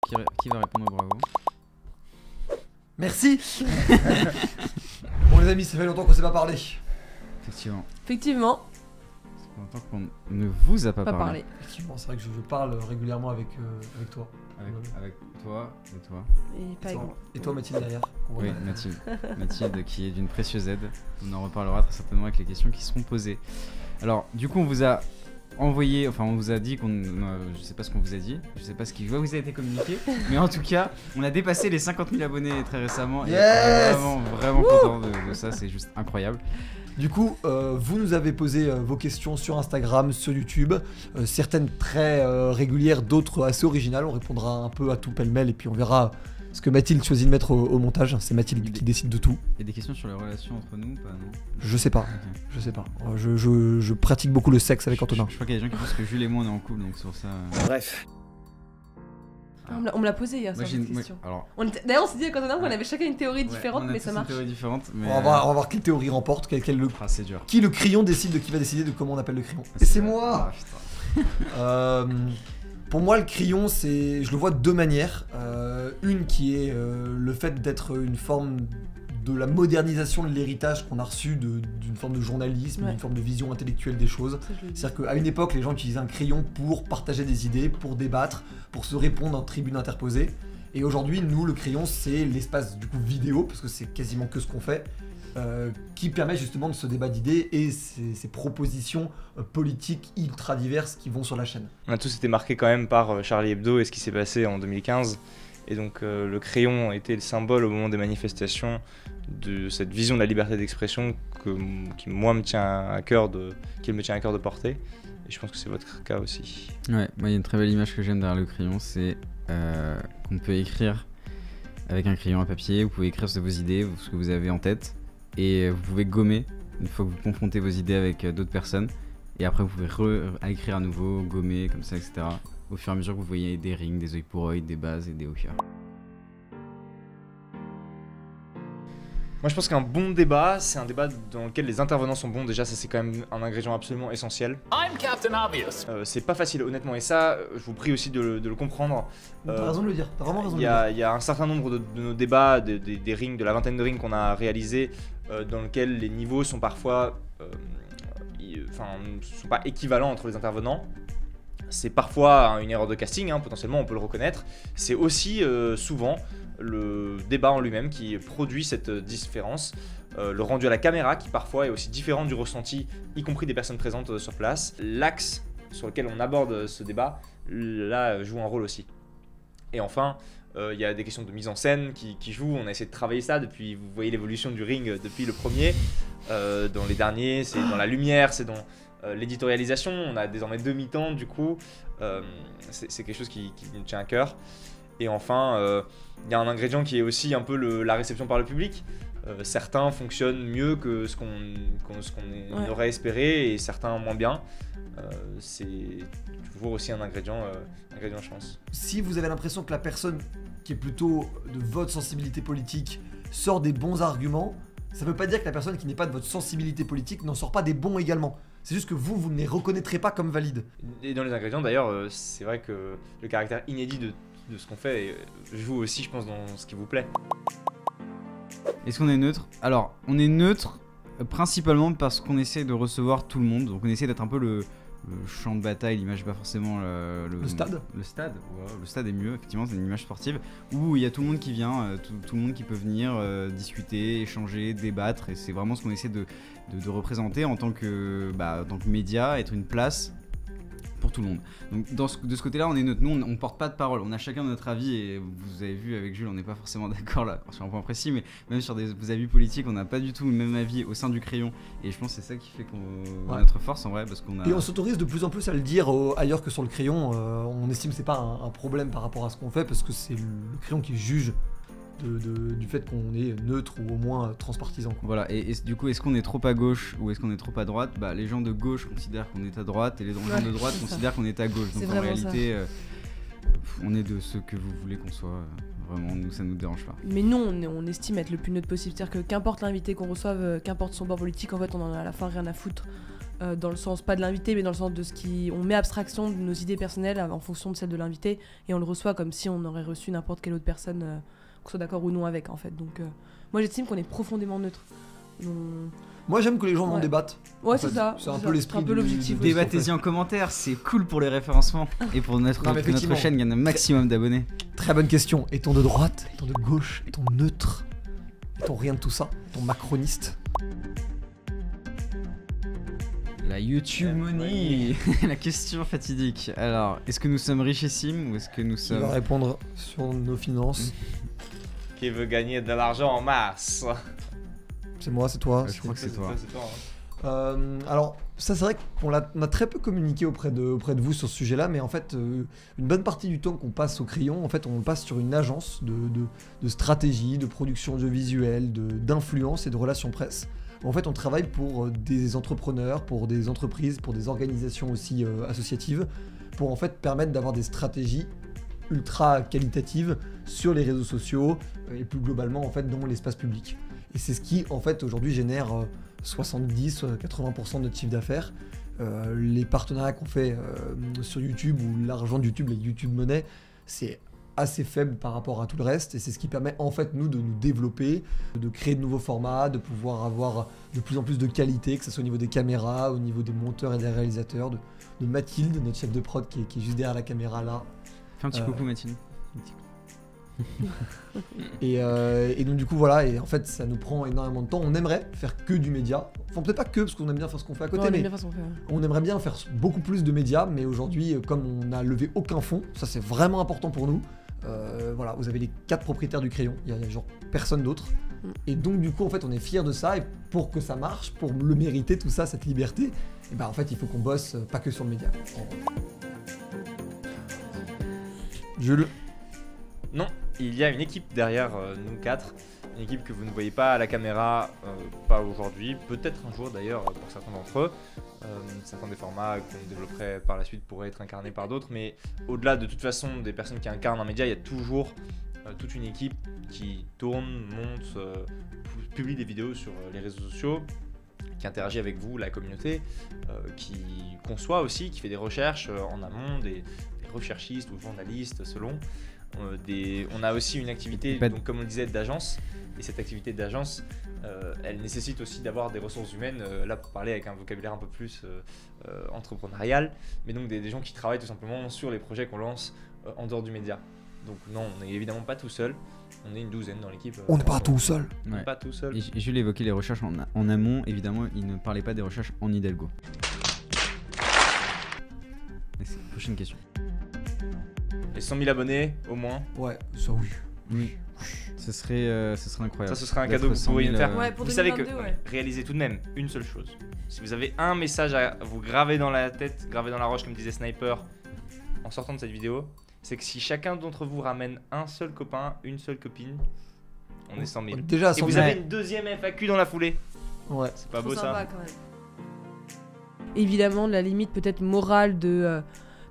qui va répondre au bravo? Merci. Bon les amis, ça fait longtemps qu'on s'est pas parlé. Effectivement. Effectivement, Ça fait longtemps qu'on ne vous a pas pas parlé. parler. Effectivement, c'est vrai que je parle régulièrement avec toi. Avec toi et toi. Et pas avec moi. Et toi Mathilde derrière. Oui, Mathilde. Mathilde qui est d'une précieuse aide. On en reparlera très certainement avec les questions qui seront posées. Alors, du coup, on vous a envoyé, enfin, on vous a dit qu'on. Je sais pas ce qu'on vous a dit, je sais pas ce qui vous a été communiqué, mais en tout cas, on a dépassé les 50 000 abonnés très récemment. Yes. Et on est vraiment content de ça, c'est juste incroyable. Du coup, vous nous avez posé vos questions sur Instagram, sur YouTube, certaines très régulières, d'autres assez originales. On répondra un peu à tout pêle-mêle et puis on verra ce que Mathilde choisit de mettre au montage. C'est Mathilde qui décide de tout. Il y a des questions sur les relations entre nous ou pas, non? Je sais pas, Ok. je sais pas. Je pratique beaucoup le sexe avec Antonin. Je crois qu'il y a des gens qui pensent que Jules et moi on est en couple, donc c'est pour ça. Bref. On me l'a posé hier, Moi, ça, j'ai cette une- question. alors, D'ailleurs, on s'est dit avec Antonin qu'on Ouais. avait chacun une théorie différente, on a mais tous ça une marche. théorie différente, mais On va voir quelle théorie remporte, Ah, c'est dur. qui le crayon décide de qui va décider de comment on appelle le crayon. Et c'est moi. Ah, putain. Pour moi, le crayon, je le vois de deux manières. Une qui est le fait d'être une forme de la modernisation de l'héritage qu'on a reçu d'une forme de journalisme, Ouais. d'une forme de vision intellectuelle des choses. Ça, je le dis. C'est-à-dire qu'à une époque, les gens utilisaient un crayon pour partager des idées, pour débattre, pour se répondre en tribune interposée. Et aujourd'hui, nous, le crayon, c'est l'espace du coup vidéo, parce que c'est quasiment que ce qu'on fait, qui permet justement de ce débat d'idées et ces propositions politiques ultra diverses qui vont sur la chaîne. On a tous été marqués quand même par Charlie Hebdo et ce qui s'est passé en 2015. Et donc le crayon était le symbole au moment des manifestations de cette vision de la liberté d'expression qui me tient à cœur de porter. Et je pense que c'est votre cas aussi. Ouais, moi il y a une très belle image que j'aime derrière le crayon, c'est qu'on peut écrire avec un crayon à papier, vous pouvez écrire sur vos idées, ce que vous avez en tête, et vous pouvez gommer une fois que vous confrontez vos idées avec d'autres personnes, et après vous pouvez écrire à nouveau, gommer, comme ça, etc. Au fur et à mesure que vous voyez des rings, des œils pour œil, des bases et des hockers. Moi je pense qu'un bon débat, c'est un débat dans lequel les intervenants sont bons. Déjà ça c'est quand même un ingrédient absolument essentiel. I'm Captain Obvious. C'est pas facile honnêtement et ça je vous prie aussi de le comprendre. T'as raison de le dire, t'as vraiment raison de Il le dire. y a un certain nombre de nos débats, des rings, de la vingtaine de rings qu'on a réalisés dans lesquels les niveaux sont parfois sont pas équivalents entre les intervenants. C'est parfois une erreur de casting, potentiellement on peut le reconnaître. C'est aussi souvent le débat en lui-même qui produit cette différence. Le rendu à la caméra qui parfois est aussi différent du ressenti, y compris des personnes présentes sur place. L'axe sur lequel on aborde ce débat, là, joue un rôle aussi. Et enfin, il y a des questions de mise en scène qui jouent. On a essayé de travailler ça depuis, vous voyez l'évolution du ring depuis le premier. Dans les derniers, c'est dans la lumière, c'est dans l'éditorialisation. On a désormais 2 mi-temps du coup. C'est quelque chose qui nous tient à cœur. Et enfin, il y a un ingrédient qui est aussi un peu la réception par le public. Certains fonctionnent mieux que ce qu'on aurait espéré et certains moins bien. C'est toujours aussi un ingrédient, je pense. Si vous avez l'impression que la personne qui est plutôt de votre sensibilité politique sort des bons arguments, ça veut pas dire que la personne qui n'est pas de votre sensibilité politique n'en sort pas des bons également. C'est juste que vous ne les reconnaîtrez pas comme valides. Et dans les ingrédients d'ailleurs, c'est vrai que le caractère inédit de ce qu'on fait joue aussi, je pense, dans ce qui vous plaît. Est-ce qu'on est neutre? Alors, on est neutre principalement parce qu'on essaie de recevoir tout le monde, donc on essaie d'être un peu le champ de bataille, l'image pas forcément Le stade. Le stade, ouais, le stade est mieux, effectivement, c'est une image sportive où il y a tout le monde qui vient, tout le monde qui peut venir discuter, échanger, débattre, et c'est vraiment ce qu'on essaie de représenter en tant que média, être une place pour tout le monde. Donc de ce côté-là, on est neutre. Nous, on porte pas de parole. On a chacun notre avis et vous avez vu avec Jules, on n'est pas forcément d'accord là sur un point précis, mais même sur des avis politiques, on n'a pas du tout le même avis au sein du crayon. Et je pense que c'est ça qui fait qu'on a notre force en vrai, parce qu'on a. Et on s'autorise de plus en plus à le dire ailleurs que sur le crayon. On estime que c'est pas un problème par rapport à ce qu'on fait parce que c'est le crayon qui juge du fait qu'on est neutre ou au moins transpartisan, quoi. Voilà, et du coup, est-ce qu'on est trop à gauche ou est-ce qu'on est trop à droite? Bah, les gens de gauche considèrent qu'on est à droite et les gens de droite considèrent qu'on est à gauche. Donc en réalité, on est de ce que vous voulez qu'on soit. Vraiment, nous, ça nous dérange pas. Mais non, on estime être le plus neutre possible. C'est-à-dire que qu'importe l'invité qu'on reçoive, qu'importe son bord politique, en fait, on en a à la fin rien à foutre dans le sens, pas de l'invité, mais dans le sens de on met abstraction de nos idées personnelles en fonction de celles de l'invité, et on le reçoit comme si on aurait reçu n'importe quelle autre personne, qu'on soit d'accord ou non avec, en fait. Donc, moi, j'estime qu'on est profondément neutre. Moi, j'aime que les gens m'en Ouais. débattent. Ouais, En c'est fait, ça. c'est un peu l'esprit du- l'objectif. du aussi. Débattez-y en commentaire, c'est cool pour les référencements et pour Non, mais que notre effectivement. chaîne gagne un maximum d'abonnés. Très bonne question. Est-on de droite? Est-on de gauche? Est-on neutre? Est-on rien de tout ça? Est-on macroniste? La YouTube Money, la question fatidique. Alors, est-ce que nous sommes richissimes ou est-ce que nous Qui va sommes... répondre sur nos finances? Qui veut gagner de l'argent en masse? C'est moi, c'est toi? Je crois que c'est toi. C'est toi, hein. Alors, ça c'est vrai qu'on on a très peu communiqué auprès de vous sur ce sujet-là, mais en fait, une bonne partie du temps qu'on passe au crayon, en fait, on le passe sur une agence de stratégie, de production audiovisuelle, d'influence et de relations presse. En fait, on travaille pour des entrepreneurs, pour des entreprises, pour des organisations aussi associatives, pour en fait permettre d'avoir des stratégies ultra qualitatives sur les réseaux sociaux et plus globalement en fait dans l'espace public. Et c'est ce qui en fait aujourd'hui génère 70-80% de notre chiffre d'affaires. Les partenariats qu'on fait sur YouTube ou l'argent de YouTube, les YouTube Money, c'est assez faible par rapport à tout le reste et c'est ce qui permet en fait nous de nous développer, de créer de nouveaux formats, de pouvoir avoir de plus en plus de qualité, que ce soit au niveau des caméras, au niveau des monteurs et des réalisateurs, de Mathilde, notre chef de prod qui est juste derrière la caméra là. Fais un petit coucou Mathilde. Et donc du coup voilà, et en fait ça nous prend énormément de temps. On aimerait faire que du média, enfin peut-être pas que parce qu'on aime bien faire ce qu'on fait à côté, Ouais, mais bien façon, on aimerait bien faire beaucoup plus de médias, mais aujourd'hui comme on n'a levé aucun fonds, ça c'est vraiment important pour nous. Voilà, vous avez les 4 propriétaires du crayon, il y a genre personne d'autre. Et donc du coup en fait on est fiers de ça et pour que ça marche, pour le mériter tout ça, cette liberté, et ben en fait il faut qu'on bosse pas que sur le média. Jules. Non, il y a une équipe derrière nous 4, une équipe que vous ne voyez pas à la caméra, pas aujourd'hui, peut-être un jour d'ailleurs pour certains d'entre eux. Certains des formats qu'on développerait par la suite pourraient être incarnés par d'autres, mais au-delà de toute façon des personnes qui incarnent un média, il y a toujours toute une équipe qui tourne, monte, publie des vidéos sur les réseaux sociaux, qui interagit avec vous, la communauté, qui conçoit aussi, qui fait des recherches en amont, des recherchistes ou journalistes selon. On a aussi une activité, donc, comme on le disait, d'agence, et cette activité d'agence, elle nécessite aussi d'avoir des ressources humaines, là pour parler avec un vocabulaire un peu plus entrepreneurial, mais donc des gens qui travaillent tout simplement sur les projets qu'on lance en dehors du média. Donc non, on n'est évidemment pas tout seul, on est une douzaine dans l'équipe. On n'est pas tout seul. On n'est pas tout seul. Et Jules évoquait les recherches en amont, évidemment, il ne parlait pas des recherches en Hidalgo. Prochaine question. Les 100 000 abonnés au moins, Ouais, ça oui. Oui. Ce serait incroyable. ça ce serait un D'être cadeau que vous 100 000, pourriez me faire. Ouais, pour Vous savez que 2022, ouais. réalisez tout de même une seule chose. Si vous avez un message à vous graver dans la tête, graver dans la roche comme disait Sniper en sortant de cette vidéo, c'est que si chacun d'entre vous ramène un seul copain, une seule copine, on est 100 000. Déjà à Et 100 vous 000. avez une deuxième FAQ dans la foulée. Ouais. C'est pas Trop beau sympa, ça? quand même. Évidemment, la limite peut-être morale de.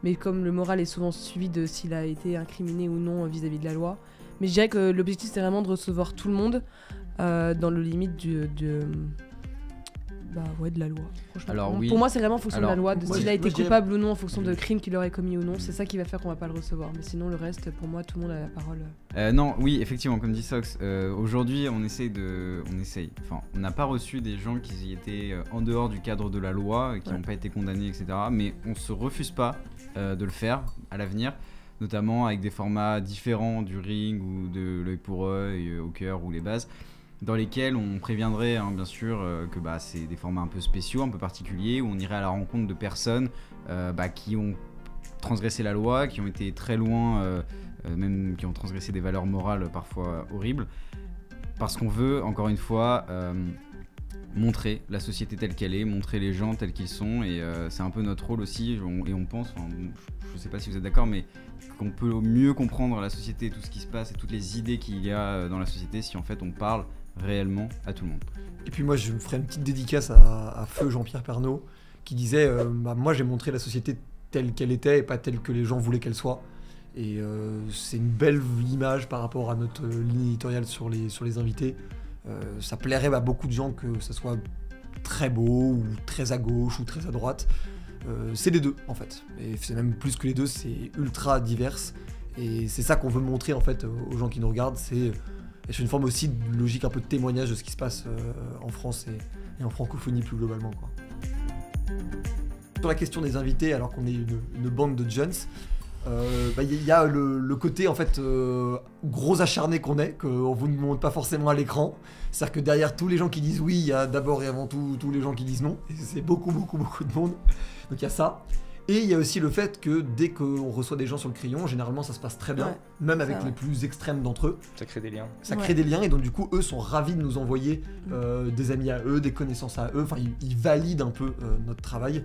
Mais comme le moral est souvent suivi de s'il a été incriminé ou non vis-à-vis de la loi. Mais je dirais que l'objectif c'est vraiment de recevoir tout le monde dans le limite bah ouais, de la loi. Franchement. Alors, oui. Pour moi, c'est vraiment en fonction de la Alors, loi, de moi, s'il a je été dirais- coupable ou non, en fonction de crimes qu'il aurait commis ou non. C'est ça qui va faire qu'on va pas le recevoir. Mais sinon, le reste, pour moi, tout le monde a la parole. Non, oui, effectivement, comme dit Sox, aujourd'hui on n'a pas reçu des gens qui étaient en dehors du cadre de la loi, qui n'ont pas été condamnés, etc. Mais on se refuse pas de le faire à l'avenir, notamment avec des formats différents du ring ou de l'œil pour œil, au cœur ou les bases, dans lesquels on préviendrait bien sûr que c'est des formats un peu spéciaux, un peu particuliers, où on irait à la rencontre de personnes qui ont transgressé la loi, qui ont été très loin, même qui ont transgressé des valeurs morales parfois horribles, parce qu'on veut, encore une fois, montrer la société telle qu'elle est, montrer les gens tels qu'ils sont, et c'est un peu notre rôle aussi, et on pense, je sais pas si vous êtes d'accord, mais qu'on peut mieux comprendre la société, tout ce qui se passe et toutes les idées qu'il y a dans la société si en fait on parle réellement à tout le monde. Et puis moi je me ferai une petite dédicace à feu Jean-Pierre Pernaut qui disait moi j'ai montré la société telle qu'elle était et pas telle que les gens voulaient qu'elle soit. Et c'est une belle image par rapport à notre ligne éditoriale sur les invités. Ça plairait à beaucoup de gens que ça soit très beau ou très à gauche ou très à droite. C'est les deux en fait. Et c'est même plus que les deux, c'est ultra divers. Et c'est ça qu'on veut montrer en fait aux gens qui nous regardent. C'est une forme aussi de logique un peu de témoignage de ce qui se passe en France et en francophonie plus globalement, quoi. Sur la question des invités, alors qu'on est une bande de jeunes, y a le côté en fait gros acharné qu'on est, qu'on vous ne montre pas forcément à l'écran. C'est-à-dire que derrière tous les gens qui disent oui, il y a d'abord et avant tout tous les gens qui disent non. Et c'est beaucoup de monde. Donc il y a ça. Et il y a aussi le fait que dès qu'on reçoit des gens sur le crayon, généralement ça se passe très bien, Ouais, même avec ça, les plus extrêmes d'entre eux. Ça crée des liens. Ça Ouais. crée des liens et donc du coup eux sont ravis de nous envoyer des amis à eux, des connaissances à eux. Enfin ils valident un peu notre travail.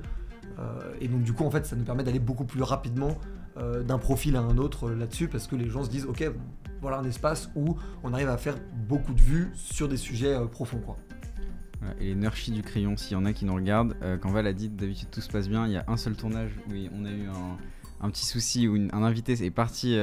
Et donc du coup en fait ça nous permet d'aller beaucoup plus rapidement d'un profil à un autre là-dessus, parce que les gens se disent ok, voilà un espace où on arrive à faire beaucoup de vues sur des sujets profonds, quoi. Voilà, et les nurchis du crayon, s'il y en a qui nous regardent, quand Val a dit d'habitude tout se passe bien, il y a un seul tournage où on a eu un petit souci où un invité est parti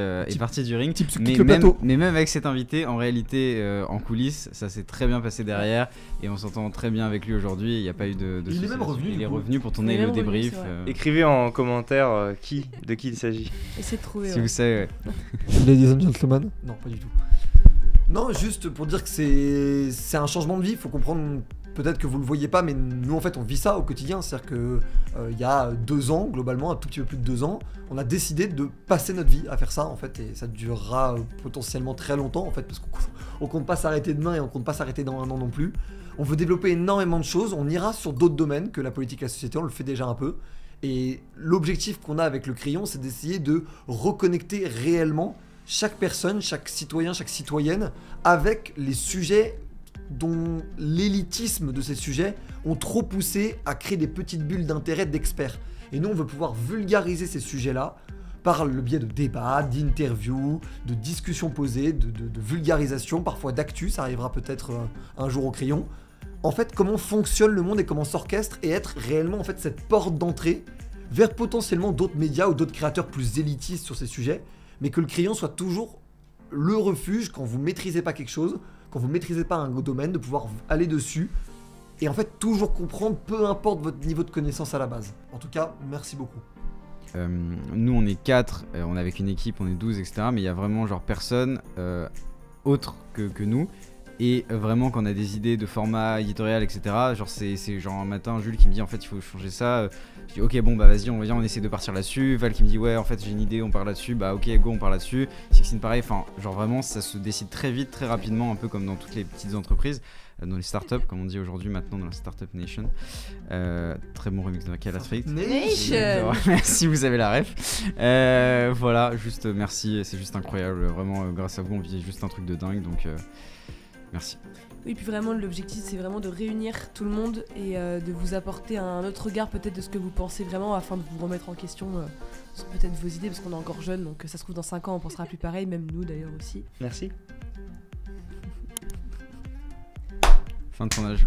du ring. Type se Mais quitte le même, plateau. mais même avec cet invité, en réalité, en coulisses, ça s'est très bien passé derrière et on s'entend très bien avec lui aujourd'hui. Il n'y a pas eu de Il est soucis même là-dessus. revenu, Il du est coup. revenu pour Il tourner est le même revenu, débrief. c'est vrai. Écrivez en commentaire de qui il s'agit. Essayez de trouver. Si ouais. vous savez, ouais. Ladies and gentlemen. Non, pas du tout. Non, juste pour dire que c'est un changement de vie. Il faut comprendre, peut-être que vous le voyez pas, mais nous en fait on vit ça au quotidien. C'est-à-dire que il y a 2 ans, globalement, un tout petit peu plus de 2 ans, on a décidé de passer notre vie à faire ça en fait, et ça durera potentiellement très longtemps en fait, parce qu'on compte pas s'arrêter demain et on compte pas s'arrêter dans 1 an non plus. On veut développer énormément de choses. On ira sur d'autres domaines que la politique et la société. On le fait déjà un peu. Et l'objectif qu'on a avec le crayon, c'est d'essayer de reconnecter réellement chaque personne, chaque citoyen, chaque citoyenne avec les sujets dont l'élitisme de ces sujets ont trop poussé à créer des petites bulles d'intérêt d'experts. Et nous, on veut pouvoir vulgariser ces sujets-là par le biais de débats, d'interviews, de discussions posées, de vulgarisation, parfois d'actu, ça arrivera peut-être un jour au crayon. En fait, comment fonctionne le monde et comment s'orchestre, et être réellement en fait cette porte d'entrée vers potentiellement d'autres médias ou d'autres créateurs plus élitistes sur ces sujets, mais que le crayon soit toujours le refuge quand vous maîtrisez pas quelque chose, quand vous maîtrisez pas un domaine, de pouvoir aller dessus et en fait toujours comprendre, peu importe votre niveau de connaissance à la base. En tout cas, merci beaucoup. Nous on est 4, on est avec une équipe, on est 12, etc. Mais il y a vraiment genre personne autre que nous. Et vraiment quand on a des idées de format éditorial, etc. Genre c'est genre un matin Jules qui me dit en fait il faut changer ça. Je dis ok bon bah vas-y on essaie de partir là-dessus. Val qui me dit ouais en fait j'ai une idée, on part là-dessus. Bah ok go on part là-dessus. Sixtine pareil, enfin genre vraiment ça se décide très vite, très rapidement, un peu comme dans toutes les petites entreprises. Dans les startups, comme on dit aujourd'hui maintenant dans la Startup Nation. Très bon remix de Michael Street. Nation. Merci, vous avez la ref. Voilà, juste merci, c'est juste incroyable. Vraiment, grâce à vous, on vit juste un truc de dingue. Donc, merci. Oui, puis vraiment, l'objectif, c'est vraiment de réunir tout le monde et de vous apporter un autre regard peut-être de ce que vous pensez vraiment, afin de vous remettre en question sur peut-être vos idées, parce qu'on est encore jeunes, donc ça se trouve dans 5 ans, on pensera plus pareil, même nous d'ailleurs aussi. Merci. Fin de tournage.